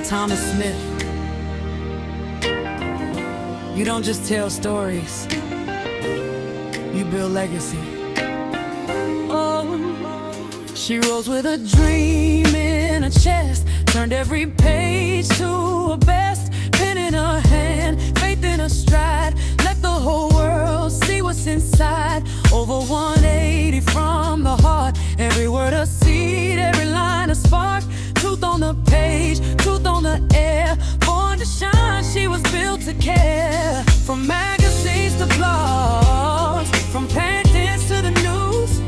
Thomas Smith, you don't just tell stories, you build legacy. Oh, she rose with a dream in her chest, turned every page to a best, pen in her hand, faith in her stride, let the whole world see what's inside. Over 180 from the heart, every word a seed, every line a spark, truth on the page, truth on the air, born to shine, she was built to care. From magazines to blogs, from paintings to the news,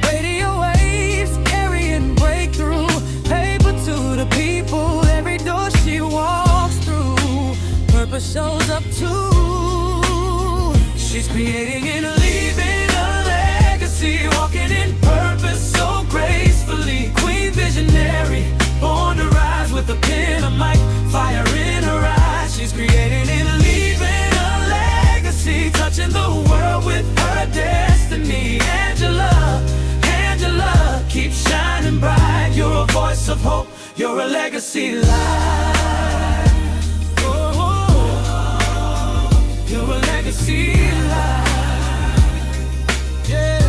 radio waves carrying breakthrough, paper to the people, every door she walks through, purpose shows up too. She's creating and leaving a legacy, walking in purpose so gracefully. Queen visionary, born to rise with a pen, a mic, fire in her eyes. She's creating and leaving a legacy, touching the world with her destiny. Angela, keep shining bright. You're a voice of hope, you're a legacy light. Oh, you're a legacy light. Yeah.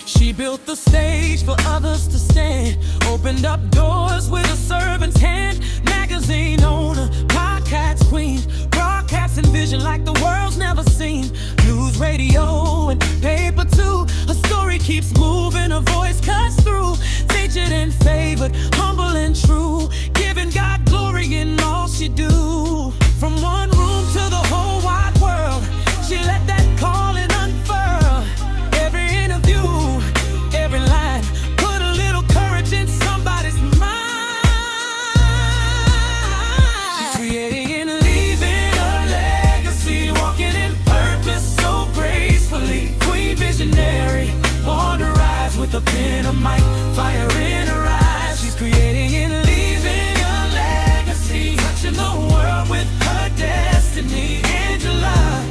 She built the stage for others to stand, opened up doors with a servant's hand. Magazine owner, podcast queen, broadcasting vision like the world's never seen. News, radio, and paper too. Her story keeps moving, her voice cuts through. Featured and favored, humble and true, giving God glory in all she do. From one room to the whole wide world, she let that calling unfurl. Every interview, every line, put a little courage in somebody's mind. She's creating and leaving a legacy, walking in purpose so gracefully. Queen visionary, born to rise with a pen, a mic, fire in her eyes. She's creating and leaving a legacy, touching the world with her destiny. Angela,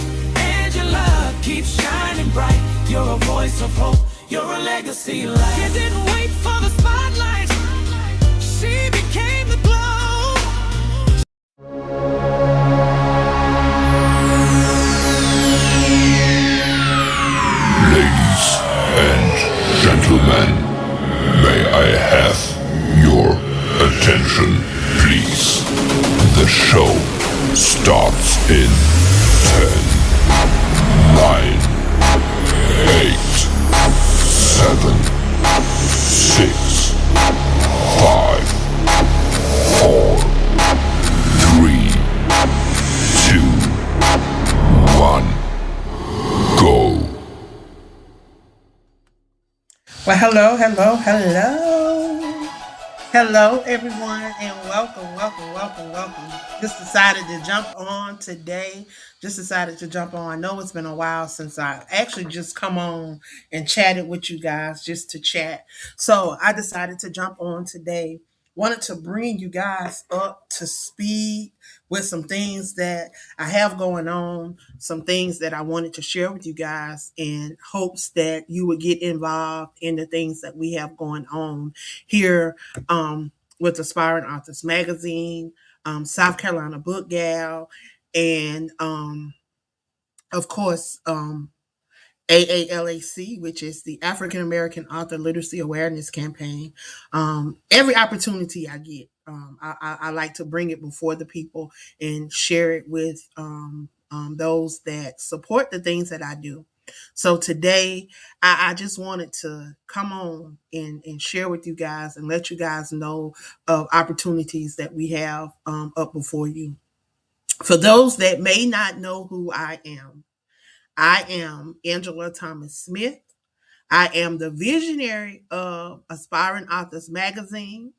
keep shining bright. You're a voice of hope, you're a legacy light. You didn't wait for the spotlight, she became the glow. Ladies and gentlemen, may I have your attention, please? The show starts in 10, 9, 8, 7, 6, 5, 4, 3, 2, 1, go. Well, hello, everyone, and welcome. Just decided to jump on today. I know it's been a while since I actually just come on and chatted with you guys just to chat. So I decided to jump on today. Wanted to bring you guys up to speed with some things that I have going on, some things that I wanted to share with you guys in hopes that you would get involved in the things that we have going on here with Aspiring Authors Magazine, South Carolina Book Gal, and of course, AALAC, which is the African American Author Literacy Awareness Campaign. Every opportunity I get, I like to bring it before the people and share it with those that support the things that I do. So today, I just wanted to come on and share with you guys and let you guys know of opportunities that we have up before you. For those that may not know who I am Angela Thomas Smith. I am the visionary of Aspiring Authors Magazine,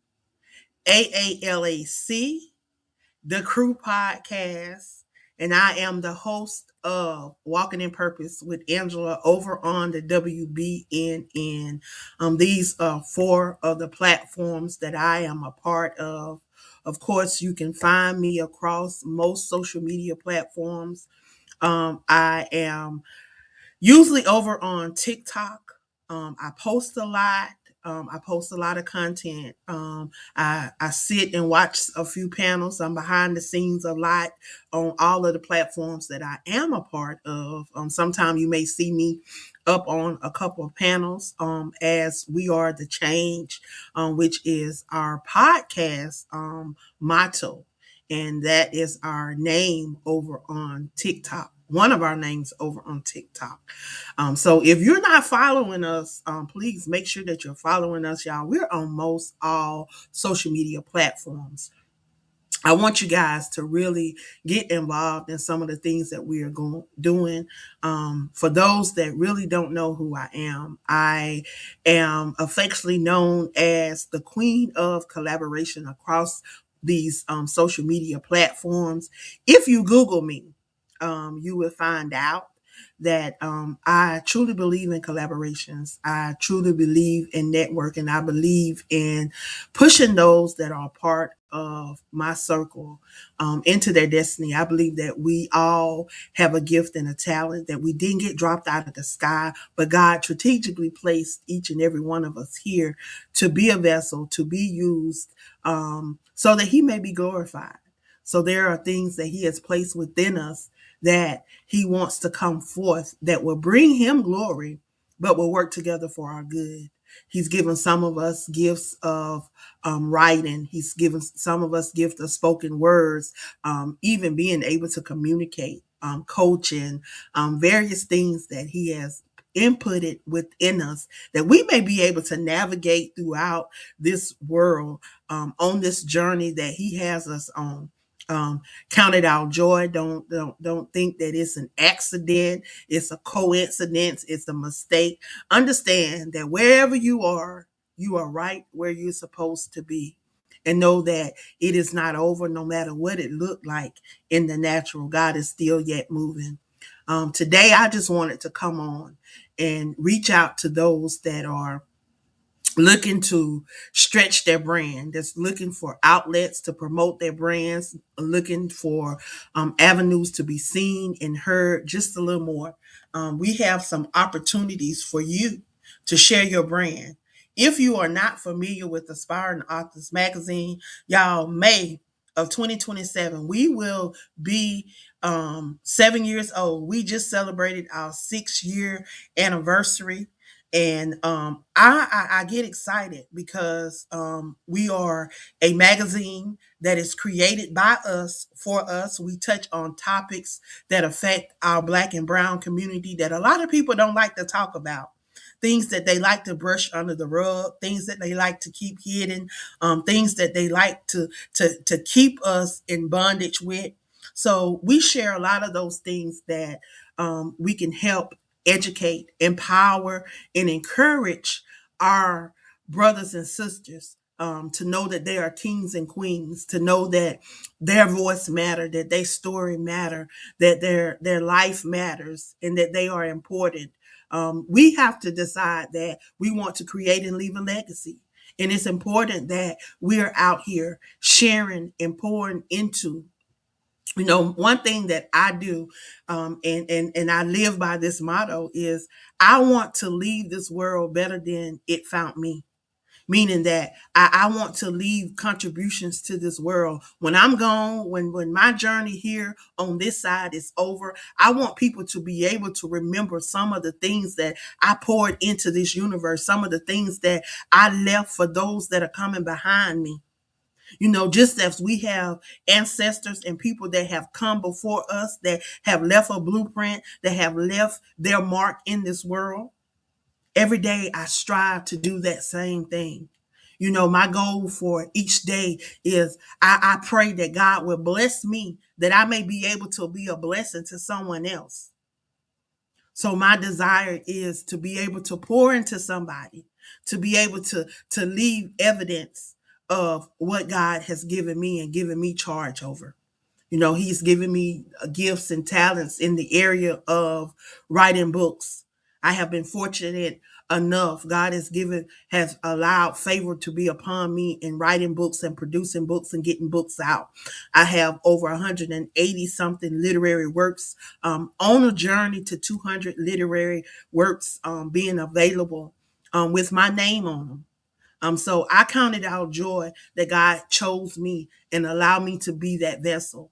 AALAC, the Crew Podcast, and I am the host of Walking in Purpose with Angela over on the WBNN. These are four of the platforms that I am a part of. Of course, you can find me across most social media platforms. I am usually over on TikTok. I post a lot. I post a lot of content. I sit and watch a few panels. I'm behind the scenes a lot on all of the platforms that I am a part of. Sometimes you may see me up on a couple of panels as We Are the Change, which is our podcast motto. And that is our name over on TikTok. One of our names over on TikTok. So if you're not following us, please make sure that you're following us, y'all. We're on most all social media platforms. I want you guys to really get involved in some of the things that we are doing. For those that really don't know who I am affectionately known as the Queen of Collaboration across these social media platforms. If you Google me, you will find out that I truly believe in collaborations. I truly believe in networking. I believe in pushing those that are part of my circle into their destiny. I believe that we all have a gift and a talent that we didn't get dropped out of the sky, but God strategically placed each and every one of us here to be a vessel, to be used so that He may be glorified. So there are things that He has placed within us that He wants to come forth that will bring Him glory, but will work together for our good. He's given some of us gifts of writing. He's given some of us gifts of spoken words, even being able to communicate, coaching, various things that He has inputted within us that we may be able to navigate throughout this world on this journey that He has us on. Count it our joy. Don't think that it's an accident. It's a coincidence. It's a mistake. Understand that wherever you are right where you're supposed to be. And know that it is not over no matter what it looked like in the natural. God is still yet moving. Today, I just wanted to come on and reach out to those that are looking to stretch their brand, that's looking for outlets to promote their brands, looking for avenues to be seen and heard just a little more. We have some opportunities for you to share your brand. If you are not familiar with Aspiring Authors Magazine, y'all, May of 2027, we will be 7 years old. We just celebrated our 6 year anniversary. And I get excited because we are a magazine that is created by us for us. We touch on topics that affect our Black and Brown community that a lot of people don't like to talk about. Things that they like to brush under the rug, things that they like to keep hidden, things that they like to keep us in bondage with. So we share a lot of those things that we can help educate, empower, and encourage our brothers and sisters to know that they are kings and queens, to know that their voice matter, that their story matter, that their life matters, and that they are important. We have to decide that we want to create and leave a legacy. And it's important that we are out here sharing and pouring into. One thing that I do, and I live by this motto is I want to leave this world better than it found me. Meaning that I want to leave contributions to this world. When I'm gone, when my journey here on this side is over, I want people to be able to remember some of the things that I poured into this universe, some of the things that I left for those that are coming behind me. Just as we have ancestors and people that have come before us that have left a blueprint, that have left their mark in this world, every day I strive to do that same thing. My goal for each day is I pray that God will bless me, that I may be able to be a blessing to someone else. So my desire is to be able to pour into somebody, to be able to leave evidence of what God has given me and given me charge over. He's given me gifts and talents in the area of writing books. I have been fortunate enough. God has allowed favor to be upon me in writing books and producing books and getting books out. I have over 180 something literary works on a journey to 200 literary works being available with my name on them. So I counted out joy that God chose me and allowed me to be that vessel.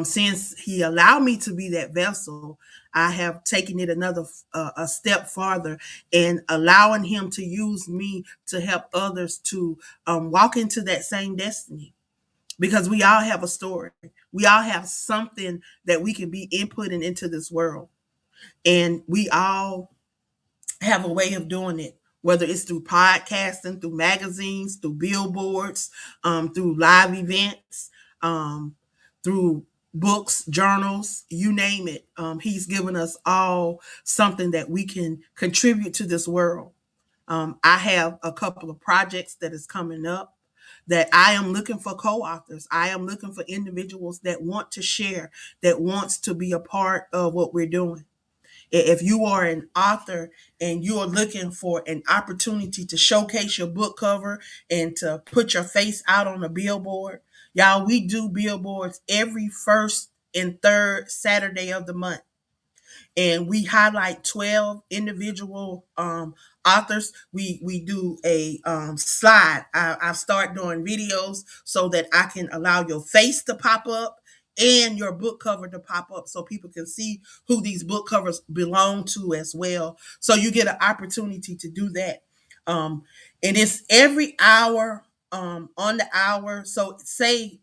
Since He allowed me to be that vessel, I have taken it another a step farther and allowing Him to use me to help others to walk into that same destiny. Because we all have a story, we all have something that we can be inputting into this world, and we all have a way of doing it, whether it's through podcasting, through magazines, through billboards, through live events, um, through books, journals, you name it. He's given us all something that we can contribute to this world. I have a couple of projects that is coming up that I am looking for co-authors. I am looking for individuals that want to share, that wants to be a part of what we're doing. If you are an author and you are looking for an opportunity to showcase your book cover and to put your face out on a billboard, y'all, we do billboards every first and third Saturday of the month, and we highlight 12 individual authors. We do a slide. I start doing videos so that I can allow your face to pop up and your book cover to pop up so people can see who these book covers belong to as well. So you get an opportunity to do that. And it's every hour, on the hour. So say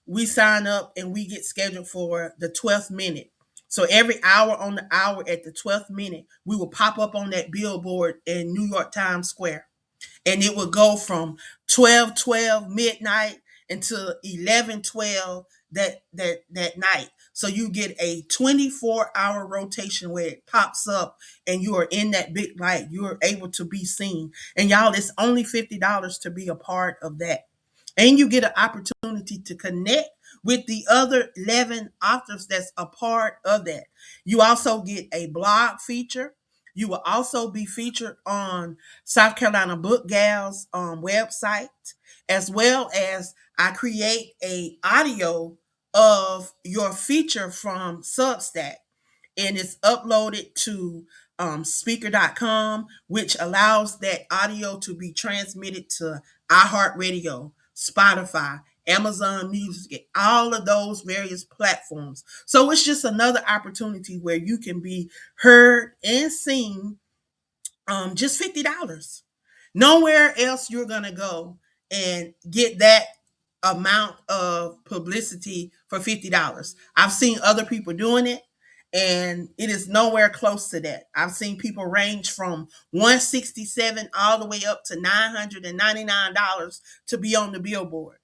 we sign up and we get scheduled for the 12th minute. So every hour on the hour at the 12th minute, we will pop up on that billboard in New York Times Square. And it will go from 12:12 midnight until 11:12 that night. So you get a 24-hour rotation where it pops up and you are in that big light. You are able to be seen. And y'all, it's only $50 to be a part of that. And you get an opportunity to connect with the other 11 authors that's a part of that. You also get a blog feature. You will also be featured on South Carolina Book Gal's website, as well as I create a audio of your feature from Substack, and it's uploaded to speaker.com, which allows that audio to be transmitted to iHeartRadio, Spotify, Amazon Music, all of those various platforms. So it's just another opportunity where you can be heard and seen, just $50. Nowhere else you're going to go and get that amount of publicity for $50. I've seen other people doing it, and it is nowhere close to that. I've seen people range from 167 all the way up to $999 to be on the billboard.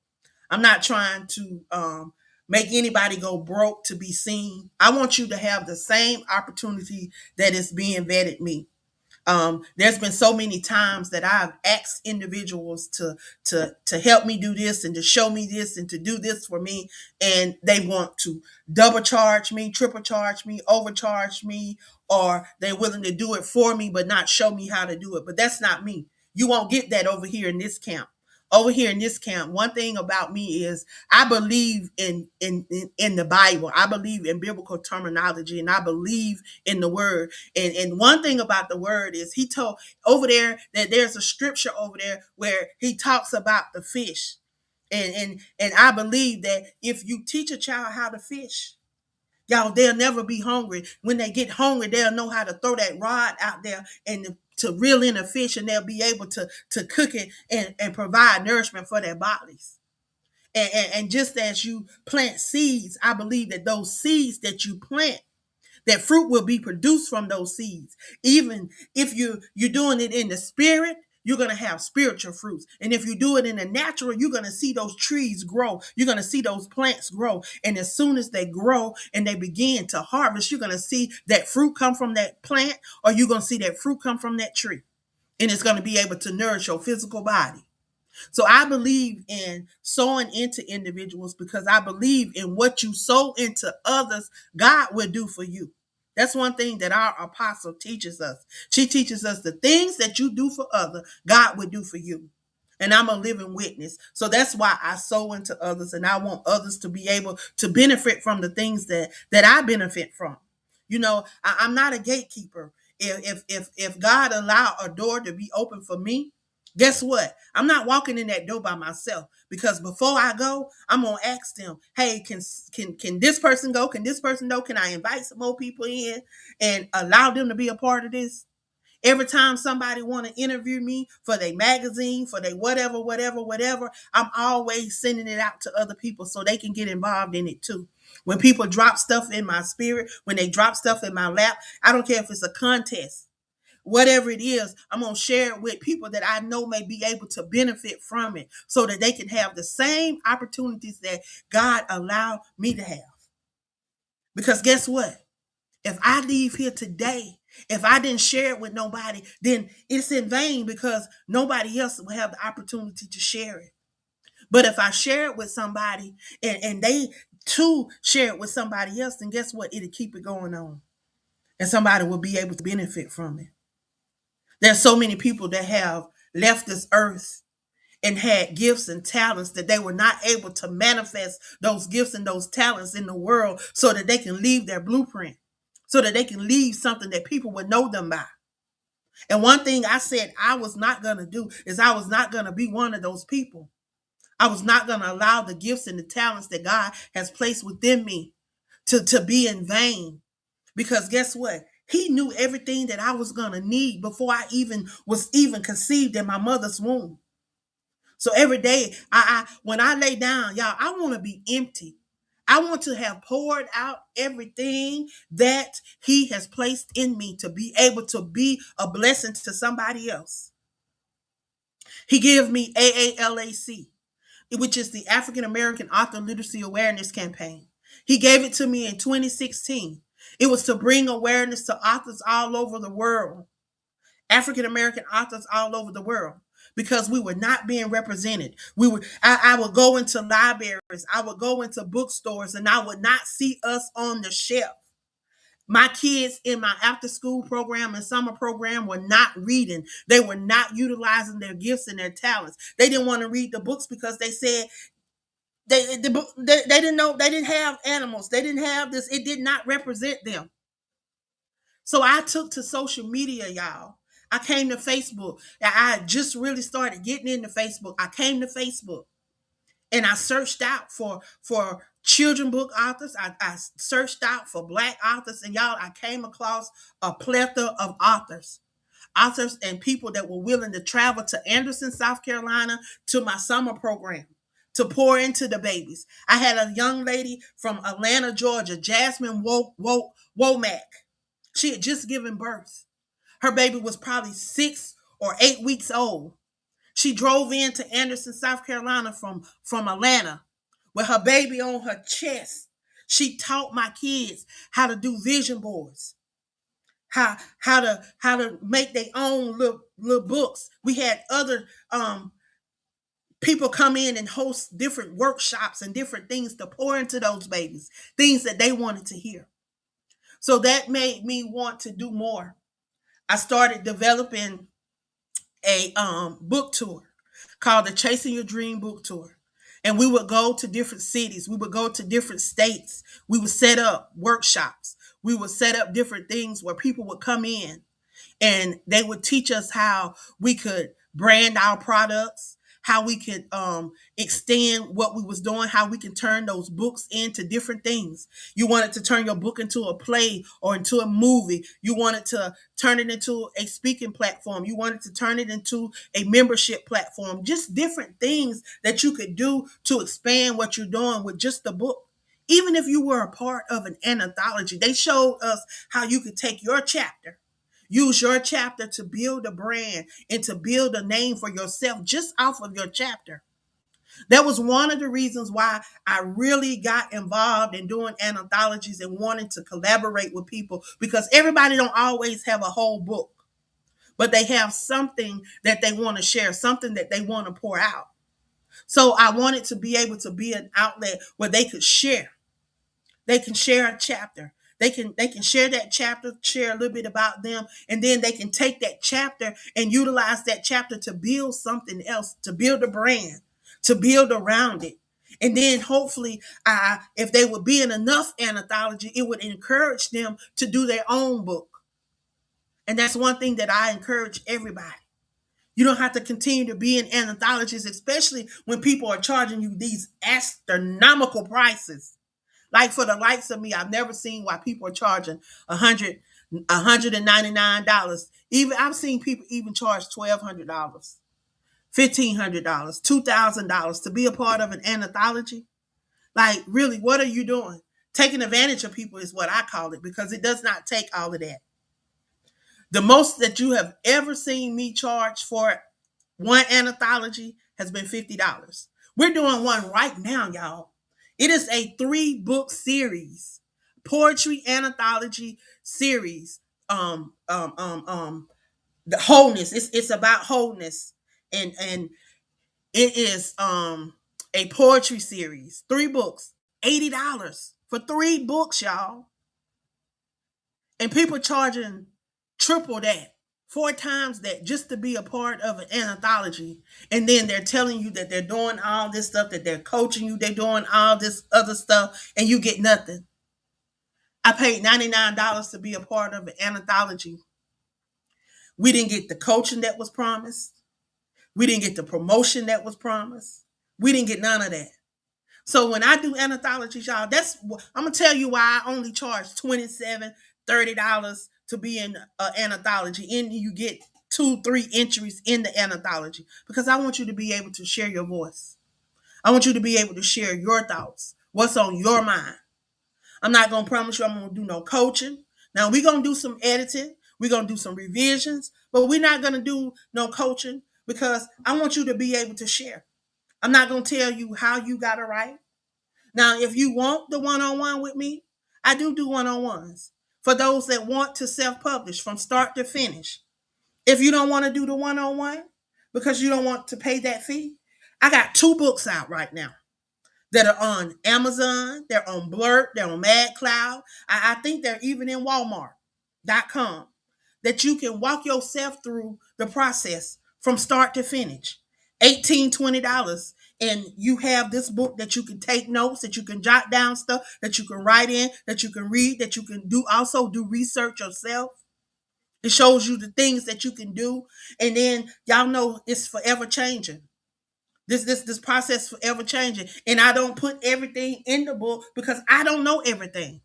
I'm not trying to make anybody go broke to be seen. I want you to have the same opportunity that is being vetted me. There's been so many times that I've asked individuals to help me do this and to show me this and to do this for me, and they want to double charge me, triple charge me, overcharge me, or they're willing to do it for me but not show me how to do it. But that's not me. You won't get that over here in this camp. Over here in this camp, one thing about me is I believe in the Bible. I believe in biblical terminology, and I believe in the word. And one thing about the word is he told over there that there's a scripture over there where he talks about the fish. And I believe that if you teach a child how to fish, y'all, they'll never be hungry. When they get hungry, they'll know how to throw that rod out there and to reel in a fish, and they'll be able to cook it and provide nourishment for their bodies. And just as you plant seeds, I believe that those seeds that you plant, that fruit will be produced from those seeds. Even if you're doing it in the spirit, you're going to have spiritual fruits. And if you do it in the natural, you're going to see those trees grow. You're going to see those plants grow. And as soon as they grow and they begin to harvest, you're going to see that fruit come from that plant, or you're going to see that fruit come from that tree. And it's going to be able to nourish your physical body. So I believe in sowing into individuals because I believe in what you sow into others, God will do for you. That's one thing that our apostle teaches us. She teaches us the things that you do for others, God will do for you. And I'm a living witness. So that's why I sow into others, and I want others to be able to benefit from the things that I benefit from. I'm not a gatekeeper. If God allow a door to be open for me, Guess what? I'm not walking in that door by myself, because before I go, I'm gonna ask them, hey, can this person go? Can this person go? Can I invite some more people in and allow them to be a part of this? Every time somebody want to interview me for their magazine, for their whatever, I'm always sending it out to other people so they can get involved in it too. When people drop stuff in my spirit, when they drop stuff in my lap, I don't care if it's a contest. Whatever it is, I'm going to share it with people that I know may be able to benefit from it so that they can have the same opportunities that God allowed me to have. Because guess what? If I leave here today, if I didn't share it with nobody, then it's in vain, because nobody else will have the opportunity to share it. But if I share it with somebody, and they too share it with somebody else, then guess what? It'll keep it going on. And somebody will be able to benefit from it. There's so many people that have left this earth and had gifts and talents that they were not able to manifest those gifts and those talents in the world so that they can leave their blueprint, so that they can leave something that people would know them by. And one thing I said I was not going to do is I was not going to be one of those people. I was not going to allow the gifts and the talents that God has placed within me to be in vain. Because guess what? He knew everything that I was going to need before I even was even conceived in my mother's womb. So every day, I when I lay down, y'all, I want to be empty. I want to have poured out everything that he has placed in me to be able to be a blessing to somebody else. He gave me AALAC, which is the African American Author Literacy Awareness Campaign. He gave it to me in 2016. It was to bring awareness to authors all over the world, African American authors all over the world, because we were not being represented. I would go into libraries, I would go into bookstores, and I would not see us on the shelf. My kids in my after school program and summer program were not reading. They were not utilizing their gifts and their talents. They didn't want to read the books because they said they didn't know, they didn't have animals. They didn't have this. It did not represent them. So I took to social media, y'all. I came to Facebook. I just really started getting into Facebook. I came to Facebook and I searched out for children book authors. I searched out for Black authors, and y'all, I came across a plethora of authors and people that were willing to travel to Anderson, South Carolina, to my summer program to pour into the babies. I had a young lady from Atlanta, Georgia, Jasmine Womack. She had just given birth. Her baby was probably 6 or 8 weeks old. She drove into Anderson, South Carolina from Atlanta with her baby on her chest. She taught my kids how to do vision boards, how to make their own little books. We had other people come in and host different workshops and different things to pour into those babies, things that they wanted to hear. So that made me want to do more. I started developing a book tour called the Chasing Your Dream Book Tour. And we would go to different cities. We would go to different states. We would set up workshops. We would set up different things where people would come in and they would teach us how we could brand our products, how we could extend what we was doing, how we can turn those books into different things. You wanted to turn your book into a play or into a movie. You wanted to turn it into a speaking platform. You wanted to turn it into a membership platform. Just different things that you could do to expand what you're doing with just the book. Even if you were a part of an anthology, they showed us how you could take your chapter, use your chapter to build a brand and to build a name for yourself just off of your chapter. That was one of the reasons why I really got involved in doing anthologies and wanting to collaborate with people, because everybody don't always have a whole book, but they have something that they want to share, something that they want to pour out. So I wanted to be able to be an outlet where they could share. They can share a chapter. They can share that chapter, share a little bit about them, and then they can take that chapter and utilize that chapter to build something else, to build a brand, to build around it. And then hopefully, if they would be in enough anthology, it would encourage them to do their own book. And that's one thing that I encourage everybody. You don't have to continue to be an anthologies, especially when people are charging you these astronomical prices. Like for the likes of me, I've never seen why people are charging $199. Even I've seen people even charge $1,200, $1,500, $2,000 to be a part of an anthology. Like, really, what are you doing? Taking advantage of people is what I call it, because it does not take all of that. The most that you have ever seen me charge for one anthology has been $50. We're doing one right now, y'all. It is a 3-book series, poetry anthology series. The wholeness. It's about wholeness, and it is a poetry series, 3 books, $80 for 3 books, y'all. And people charging triple that, 4 times that, just to be a part of an anthology. And then they're telling you that they're doing all this stuff, that they're coaching you, they're doing all this other stuff, and you get nothing. I paid $99 to be a part of an anthology. We didn't get the coaching that was promised. We didn't get the promotion that was promised. We didn't get none of that. So when I do anthologies, y'all, I'm gonna tell you why I only charge $27, $30 to be in an anthology, and you get 2, 3 entries in the anthology, because I want you to be able to share your voice. I want you to be able to share your thoughts, what's on your mind. I'm not gonna promise you I'm gonna do no coaching. Now we're gonna do some editing, we're gonna do some revisions, but we're not gonna do no coaching, because I want you to be able to share. I'm not gonna tell you how you gotta write. Now, if you want the one-on-one with me, I do one-on-ones for those that want to self-publish from start to finish. If you don't want to do the one-on-one because you don't want to pay that fee, I got 2 books out right now that are on Amazon, they're on Blurt, they're on MadCloud. I think they're even in Walmart.com, that you can walk yourself through the process from start to finish. $18, $20. And you have this book that you can take notes, that you can jot down stuff, that you can write in, that you can read, that you can do research yourself. It shows you the things that you can do. And then y'all know it's forever changing. This process forever changing. And I don't put everything in the book because I don't know everything.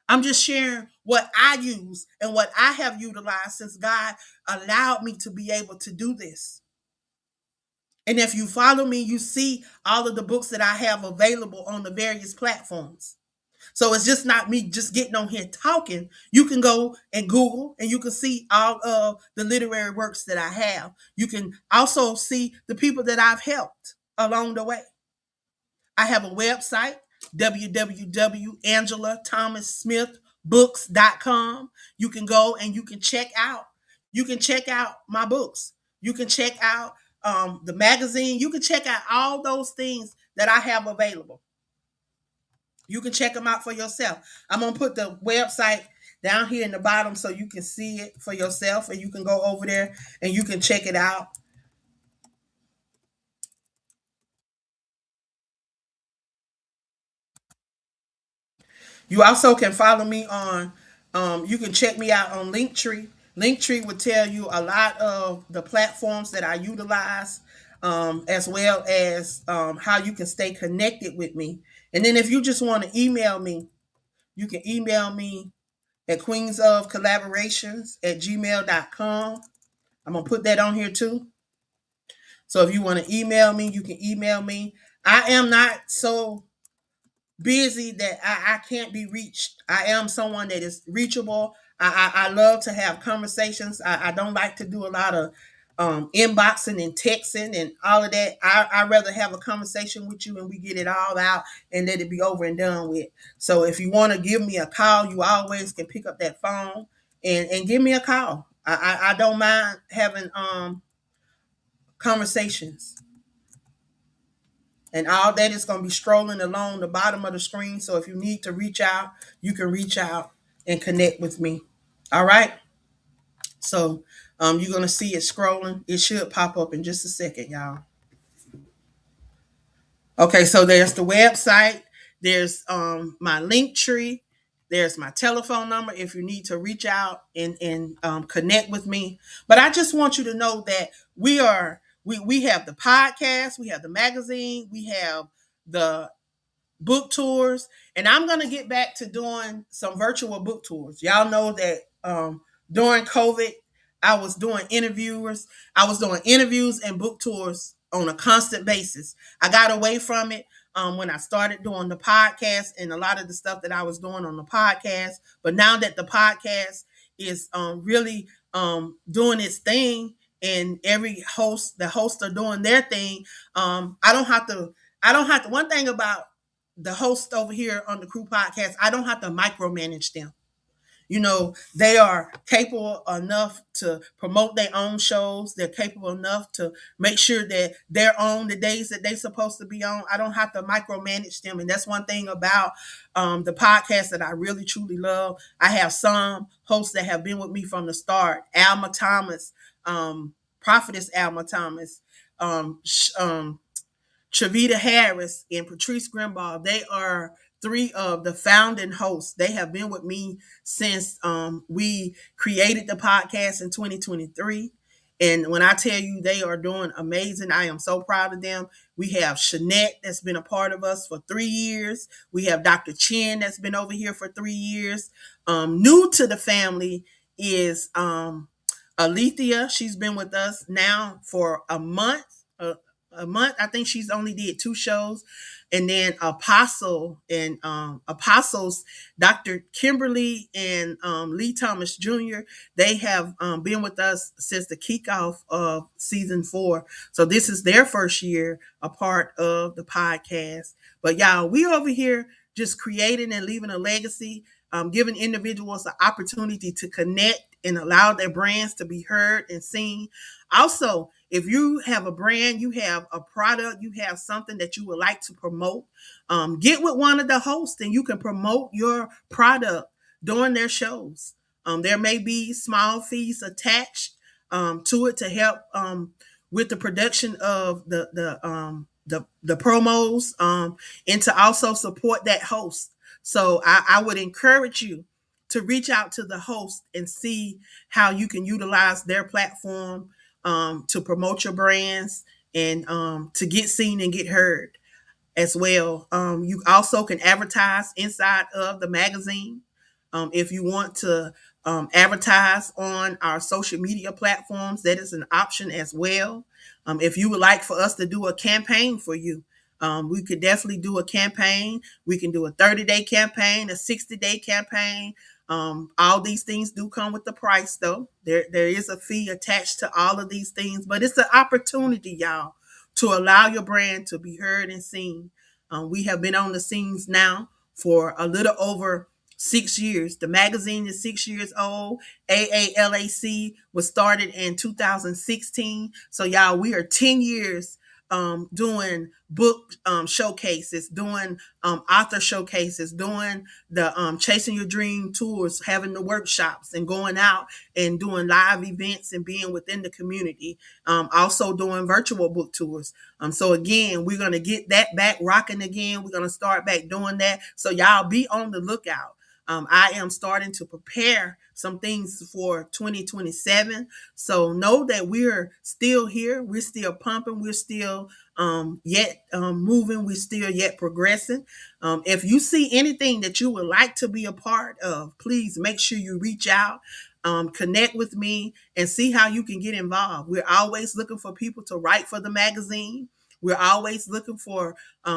I'm just sharing what I use and what I have utilized since God allowed me to be able to do this. And if you follow me, you see all of the books that I have available on the various platforms. So it's just not me just getting on here talking. You can go and Google and you can see all of the literary works that I have. You can also see the people that I've helped along the way. I have a website, www.angelathomassmithbooks.com. You can go and you can check out my books. You can check out the magazine. You can check out all those things that I have available. You can check them out for yourself. I'm going to put the website down here in the bottom so you can see it for yourself, and you can go over there and you can check it out. You also can follow me on, you can check me out on Linktree. Linktree would tell you a lot of the platforms that I utilize, as well as how you can stay connected with me. And then if you just want to email me, you can email me at queensofcollaborations@gmail.com. I'm going to put that on here too. So if you want to email me, you can email me. I am not so busy that I can't be reached. I am someone that is reachable. I love to have conversations. I don't like to do a lot of inboxing and texting and all of that. I rather have a conversation with you and we get it all out and let it be over and done with. So if you want to give me a call, you always can pick up that phone and give me a call. I don't mind having conversations. And all that is going to be strolling along the bottom of the screen. So if you need to reach out, you can reach out and connect with me. All right. So you're going to see it scrolling. It should pop up in just a second, y'all. Okay, so there's the website. There's my link tree. There's my telephone number if you need to reach out and connect with me. But I just want you to know that we have the podcast, we have the magazine, we have the book tours, and I'm gonna get back to doing some virtual book tours. Y'all know that during COVID, I was doing interviewers. I was doing interviews and book tours on a constant basis. I got away from it when I started doing the podcast and a lot of the stuff that I was doing on the podcast. But now that the podcast is really doing its thing, and the hosts are doing their thing, I don't have to. I don't have to. One thing about the host over here on the Crew Podcast, I don't have to micromanage them. They are capable enough to promote their own shows. They're capable enough to make sure that they're on the days that they're supposed to be on. I don't have to micromanage them. And that's one thing about the podcast that I really, truly love. I have some hosts that have been with me from the start. Alma Thomas, Prophetess Alma Thomas, Travita Harris, and Patrice Grimbaugh. They are three of the founding hosts. They have been with me since we created the podcast in 2023. And when I tell you they are doing amazing, I am so proud of them. We have Shanette that's been a part of us for 3 years. We have Dr. Chin that's been over here for 3 years. New to the family is Alethea. She's been with us now for a month. I think she's only did 2 shows. And then Apostles, Dr. Kimberly and Lee Thomas Jr., they have been with us since the kickoff of season 4. So this is their first year a part of the podcast. But y'all, we over here just creating and leaving a legacy, giving individuals the opportunity to connect and allow their brands to be heard and seen. Also, if you have a brand, you have a product, you have something that you would like to promote, get with one of the hosts and you can promote your product during their shows. There may be small fees attached to it to help with the production of the promos, and to also support that host. So I would encourage you to reach out to the host and see how you can utilize their platform to promote your brands and to get seen and get heard as well. You also can advertise inside of the magazine. If you want to advertise on our social media platforms, that is an option as well. If you would like for us to do a campaign for you, we could definitely do a campaign. We can do a 30-day campaign, a 60-day campaign. All these things do come with the price, though. There is a fee attached to all of these things, but it's an opportunity, y'all, to allow your brand to be heard and seen. We have been on the scenes now for a little over 6 years. The magazine is 6 years old. AALAC was started in 2016. So, y'all, we are 10 years doing book showcases, doing author showcases, doing the Chasing Your Dream tours, having the workshops and going out and doing live events and being within the community. Also doing virtual book tours. So again, we're going to get that back rocking again. We're going to start back doing that. So y'all be on the lookout. I am starting to prepare some things for 2027. So know that we're still here. We're still pumping. We're still yet moving. We're still yet progressing. If you see anything that you would like to be a part of, please make sure you reach out. Connect with me and see how you can get involved. We're always looking for people to write for the magazine. We're always looking for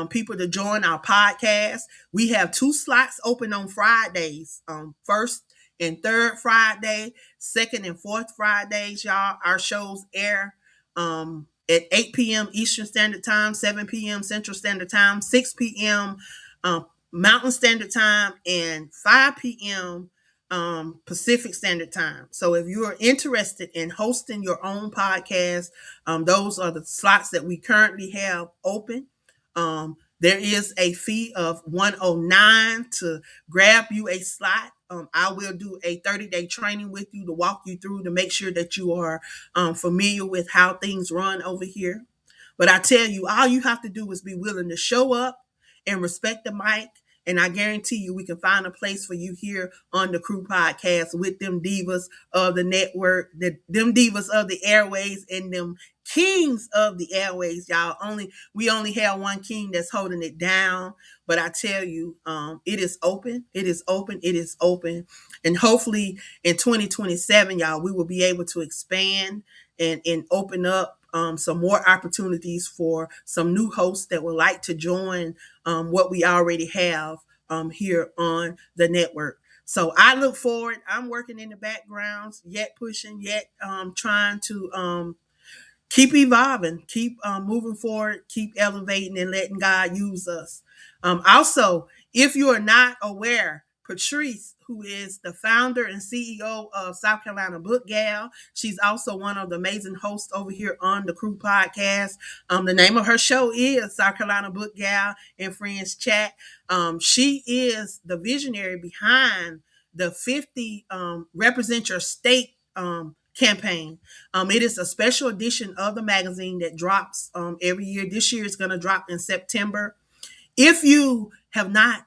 people to join our podcast. We have 2 slots open on Fridays, first and third Friday, second and fourth Fridays, y'all. Our shows air at 8 p.m. Eastern Standard Time, 7 p.m. Central Standard Time, 6 p.m. Mountain Standard Time, and 5 p.m. Pacific Standard Time. So if you are interested in hosting your own podcast, those are the slots that we currently have open. There is a fee of $109 to grab you a slot. I will do a 30-day training with you to walk you through to make sure that you are familiar with how things run over here. But I tell you, all you have to do is be willing to show up and respect the mic And I guarantee you, we can find a place for you here on the Crew Podcast with them divas of the network, them divas of the airways, and them kings of the airways, y'all. We only have one king that's holding it down. But I tell you, it is open. It is open. It is open. And hopefully in 2027, y'all, we will be able to expand and open up some more opportunities for some new hosts that would like to join what we already have here on the network. So I look forward. I'm working in the backgrounds, yet pushing, yet trying to keep evolving, keep moving forward, keep elevating and letting God use us. Also, if you are not aware, Patrice, who is the founder and CEO of South Carolina Book Gal, she's also one of the amazing hosts over here on the Crew Podcast. The name of her show is South Carolina Book Gal and Friends Chat. She is the visionary behind the 50 Represent Your State campaign. It is a special edition of the magazine that drops every year. This year is going to drop in September. If you have not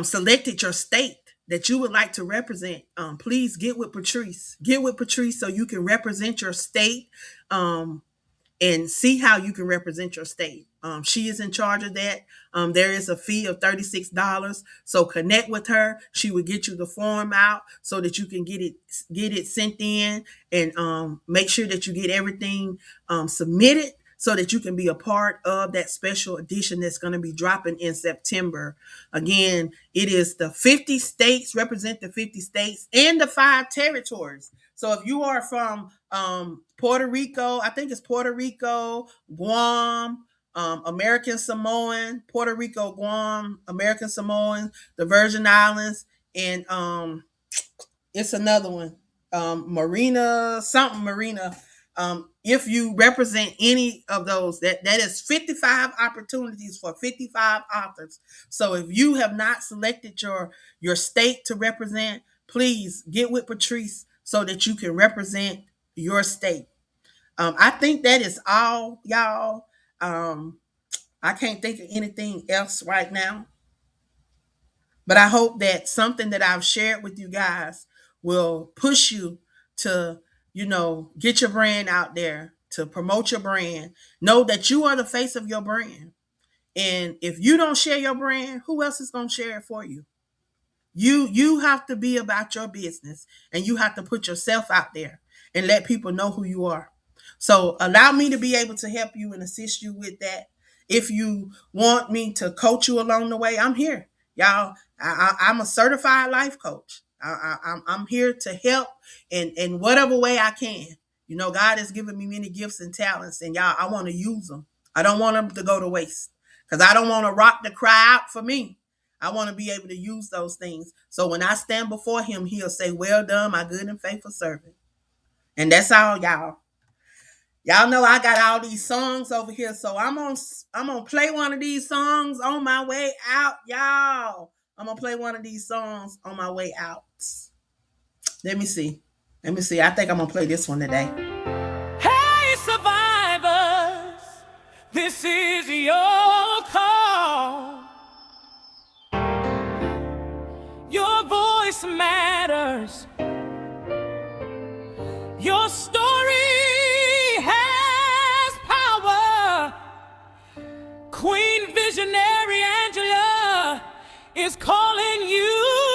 selected your state that you would like to represent, please get with Patrice. Get with Patrice so you can represent your state and see how you can represent your state. She is in charge of that. There is a fee of $36. So connect with her. She will get you the form out so that you can get it sent in and make sure that you get everything submitted so that you can be a part of that special edition that's going to be dropping in September. Again, it is the 50 states, represent the 50 states and the 5 territories. So if you are from Puerto Rico, I think it's Puerto Rico, Guam, American Samoan, Puerto Rico, Guam, American Samoan, the Virgin Islands, and it's another one, Marina. If you represent any of those, that is 55 opportunities for 55 authors. So if you have not selected your state to represent, please get with Patrice so that you can represent your state. I think that is all, y'all. I can't think of anything else right now. But I hope that something that I've shared with you guys will push you to, get your brand out there, to promote your brand. Know that you are the face of your brand. And if you don't share your brand, who else is going to share it for you? You have to be about your business, and you have to put yourself out there and let people know who you are. So allow me to be able to help you and assist you with that. If you want me to coach you along the way, I'm here. Y'all, I'm a certified life coach. I'm here to help in whatever way I can. God has given me many gifts and talents, and y'all, I want to use them. I don't want them to go to waste because I don't want to rock the cry out for me. I want to be able to use those things. So when I stand before him, he'll say, "Well done, my good and faithful servant." And that's all, y'all. Y'all know I got all these songs over here, so I'm gonna play one of these songs on my way out, y'all. I'm gonna play one of these songs on my way out. Let me see. I think I'm gonna play this one today. Hey, survivors, this is your call. Your voice matters. Your story has power. Queen Visionary Angela is calling you